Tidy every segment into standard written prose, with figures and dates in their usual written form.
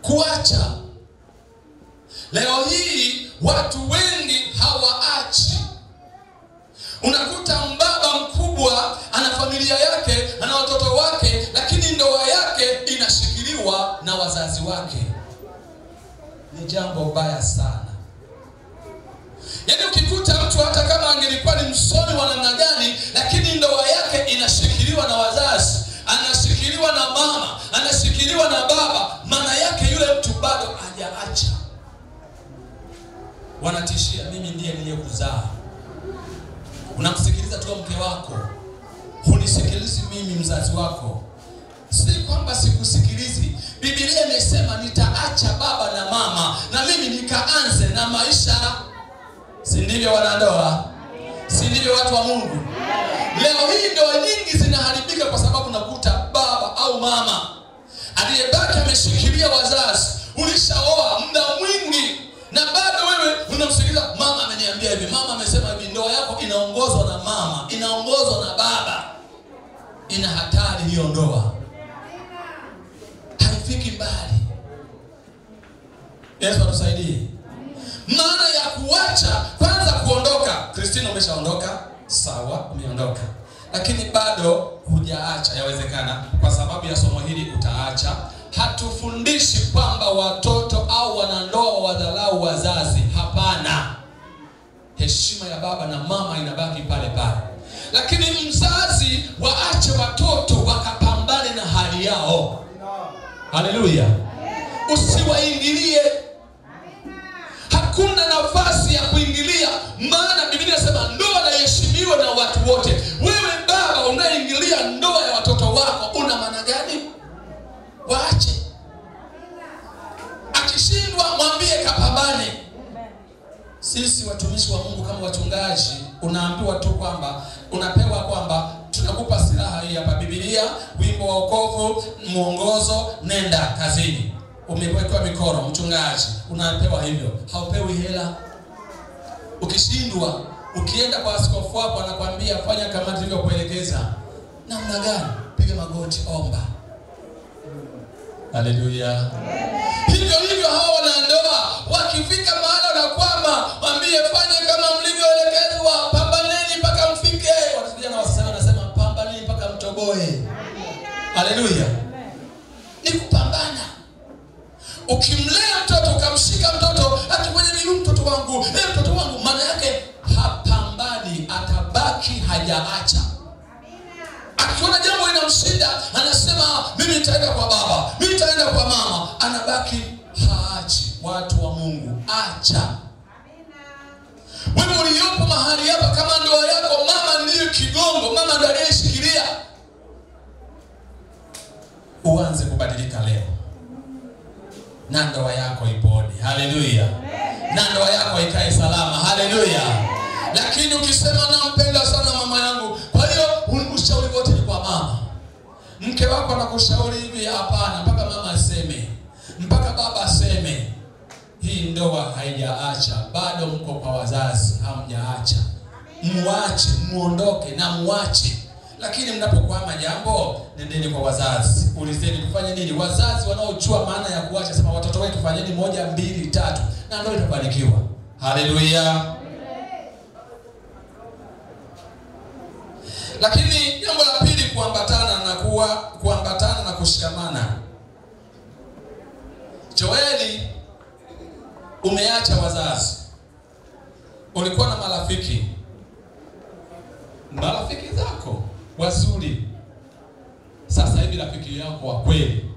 kuacha. Leo hii watu wengi hawaachi. Unakuta mbaba mkubwa ana familia yake, ana watoto wake, lakini ndoa yake inashikiliwa na wazazi wake. Ni jambo baya sana. Yaani ukikuta mtu hata kama angelikuwa ni msomi wa namna gani, lakini ndoa yake inashikiliwa na wazazi, anashikiliwa na mama, anashikiliwa na baba, maana yake yule mtu bado hajaacha. Wanatishia, mimi ndiye niliyekuzaa. Unamsikiliza tu mke wako, hunisikilizi mimi mzazi wako. Si kwamba sikusikilizi. Biblia imesema nitaacha baba na mama na mimi nikaanze na maisha. Si ndivyo wanandoa? Si ndivyo watu wa Mungu? Leo hii ndoa nyingi zinaharibika kwa sababu nakuta baba au mama aliyebaki ameshikilia wazazi. Ulishaoa muda mwingi na bado wewe unamsikiliza, mama ameniambia hivi, mama amesema hivi. Ndoa yako inaongozwa na mama, inaongozwa na baba. Ina hatari hiyo ndoa. Haifiki mbali. Yesu atusaidie. Maana ya kuacha, kwanza kuondoka. Kristina umeshaondoka, sawa, umeondoka. Lakini bado hujaacha. Yawezekana kwa sababu ya somo hili utaacha. Hatufundishi kwamba watoto au wanandoa wadharau wazazi. Hapana. Heshima ya baba na mama inabaki pale pale. Lakini mzazi waache watoto wakapambane na hali yao. Haleluya. Usiwaingilie. Hakuna nafasi ya kuingilia, maana Biblia inasema ndoa inaheshimiwa na watu wote. Wewe baba unaingilia ndoa ya watoto wako, una maana gani? Waache. Akishindwa mwambie kapambane. Sisi watumishi wa Mungu kama wachungaji, unaambiwa tu kwamba, unapewa kwamba tunakupa silaha hii hapa, Biblia, wimbo wa wokovu, mwongozo, nenda kazini. Umewekwa mikono mchungaji, unapewa hivyo. Haupewi hela. Ukishindwa, ukienda kwa askofu wako anakuambia fanya kama nilivyokuelekeza. Namna gani? Piga magoti, omba. Haleluya. Hivyo hao wanandoa wakifika mahali na kwamba mwambie fanya kama mlivyoelekezwa, pambaneni mpaka mfike. Watu wasema wanasema pambaneni mpaka mtoboe. Haleluya. Ni kupambana. Ukimlea mtoto, ukamshika mtoto, atakwenye miguu mtoto wangu, mtoto wangu, maana yake hapambani, atabaki hajaacha. Akiona jambo linamshinda, anasema mimi nitaenda kwa baba, mimi nitaenda kwa mama, anabaki haachi. Watu wa Mungu, acha. Wewe uliyopo mahali hapa, kama ndoa yako mama ndiye kigongo, mama ndiye anayeshikilia, uanze kubadilika leo. Na ndoa yako ipone. Haleluya. Na ndoa yako ikae salama. Haleluya. Lakini ukisema nampenda sana mama yangu, kwa hiyo ushauri wote ni kwa mama. Mke wako anakushauri hivi, hapana, mpaka mama aseme, mpaka baba aseme. Hii ndoa haijaacha, bado mko kwa wazazi, hamjaacha. Muache, muondoke na muache. Lakini mnapokwama jambo, nendeni kwa wazazi. Ulizeni kufanya nini? Wazazi wanaojua maana ya kuacha, sema watoto wetu fanyeni 1, 2, 3 na ndio itafanikiwa. Haleluya. Lakini jambo la pili, kuambatana na kushikamana. Joeli, umeacha wazazi. Ulikuwa na marafiki zako wazuri. Sasa hivi rafiki yako wa kweli,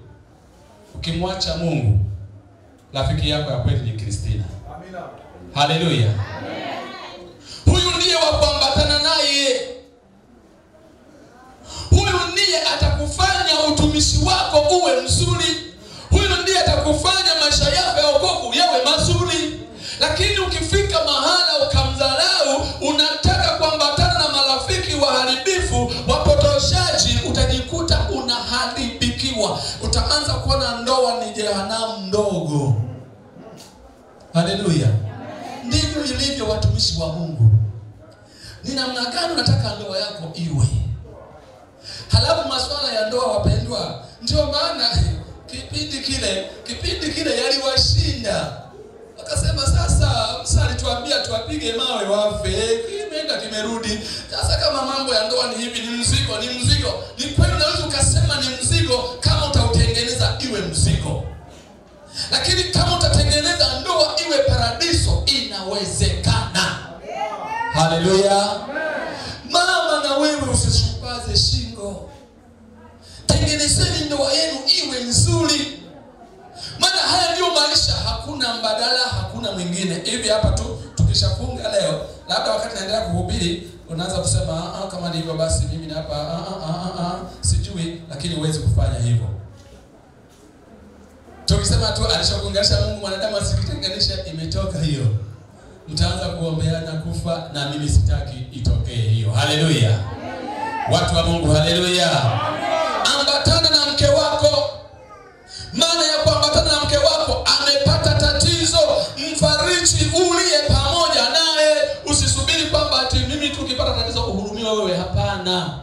ukimwacha Mungu, rafiki yako ya kweli ni Kristina. Amina. Haleluya. Amen. Huyu ndiye wa kuambatana naye. Huyu ndiye atakufanya utumishi wako uwe mzuri. Huyu ndiye atakufanya maisha yako ya wokovu yawe mazuri. Lakini ukifika mahala ukamdharau, unataka kuambatana na marafiki waharibifu, wapotoshaji, utajikuta unaharibikiwa. Utaanza kuona ndoa ni jehanamu ndogo. Haleluya. Ndivyo ilivyo watumishi wa Mungu. Ni namna gani unataka ndoa yako iwe? Halafu masuala ya ndoa, wapendwa, ndio maana kipindi kile yaliwashinda. Akasema sasa Musa alituambia tuwapige mawe wafe. Kimeenda kimerudi. Sasa kama mambo ya ndoa ni hivi, ni mzigo. Ni kweli unaweza ukasema ni mzigo kama utautengeneza iwe mzigo. Lakini kama utatengeneza ndoa iwe paradiso, inawezekana. Haleluya. Mama na wewe usishupaze shingo. Tengenezeni ndoa yenu iwe nzuri. Maana haya ndio maisha, hakuna mbadala, hakuna mwingine. Hivi hapa tu tukishafunga leo, labda wakati naendelea kuhubiri unaanza kusema kama ndivyo basi mimi na hapa sijui, lakini huwezi kufanya hivyo. Tukisema tu alishakuunganisha Mungu mwanadamu asikitenganisha, imetoka hiyo. Mtaanza kuombeana kufa, na mimi sitaki itokee hiyo. Haleluya. Watu wa Mungu, haleluya. Ambatana na mke wako. Maana ya kuambatana na mke wako, amepata tatizo, mfariji uliye pamoja naye. Usisubiri kwamba ati mimi tukipata tatizo uhurumiwe wewe, hapana.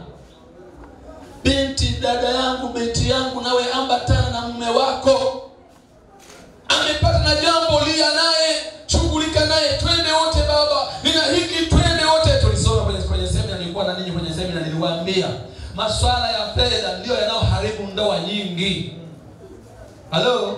Binti, dada yangu, binti yangu, nawe ambatana na mume wako. Amepata na jambo, lia naye, shughulika naye, twende wote baba. Nina hiki, twende wote. Tulisoma kwenye semina, nilikuwa na ninyi kwenye semina, niliwaambia masuala ya fedha ndio yanayoharibu ndoa nyingi. Hello?